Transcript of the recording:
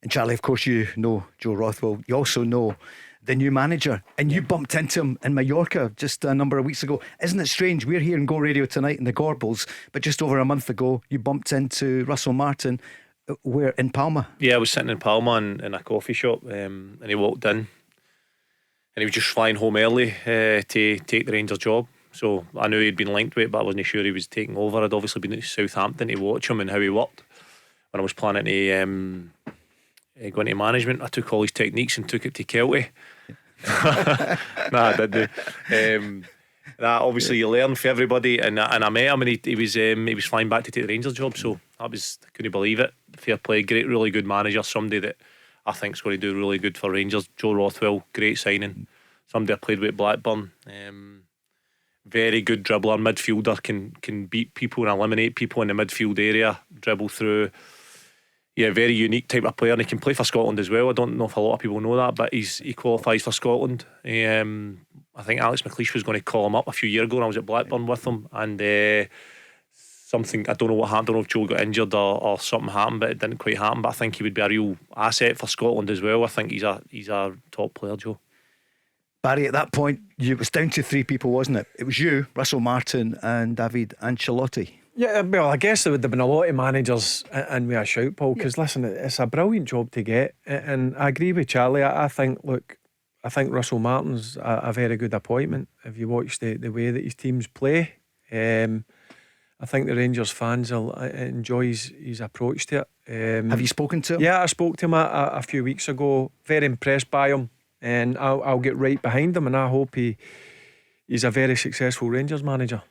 And Charlie, of course, you know Joe Rothwell. You also know the new manager, and you bumped into him in Mallorca just a number of weeks ago. Isn't it strange? We're here in Go Radio tonight in the Gorbals, but just over a month ago, you bumped into Russell Martin. Where in Palma? Yeah, I was sitting in Palma in a coffee shop, and he walked in, and he was just flying home early to take the Rangers job. So I knew he'd been linked with it, but I wasn't sure he was taking over. I'd obviously been to Southampton to watch him and how he worked. When I was planning to go into management, I took all his techniques and took it to Kelty. Nah, I didn't. Obviously you learn for everybody, and I met him, and he was flying back to take the Rangers job. So I couldn't believe it. Fair play, great, really good manager. Somebody that I think's going to do really good for Rangers. Joe Rothwell, great signing. Somebody I played with at Blackburn. Very good dribbler, midfielder, can beat people and eliminate people in the midfield area, dribble through. Yeah, very unique type of player, and he can play for Scotland as well. I don't know if a lot of people know that, but he qualifies for Scotland. I think Alex McLeish was going to call him up a few years ago when I was at Blackburn with him, and something, I don't know what happened. I don't know if Joe got injured or something happened, but it didn't quite happen. But I think he would be a real asset for Scotland as well. I think he's a top player, Joe. Barry, at that point, it was down to three people, wasn't it? It was you, Russell Martin, and David Ancelotti. Yeah, well, I guess there would have been a lot of managers in with a shout, Paul, because listen, it's a brilliant job to get, and I agree with Charlie. I think Russell Martin's a very good appointment. If you watch the way that his teams play, I think the Rangers fans will enjoy his approach to it. Have you spoken to him? Yeah, I spoke to him a few weeks ago. Very impressed by him, and I'll get right behind him, and I hope he's a very successful Rangers manager.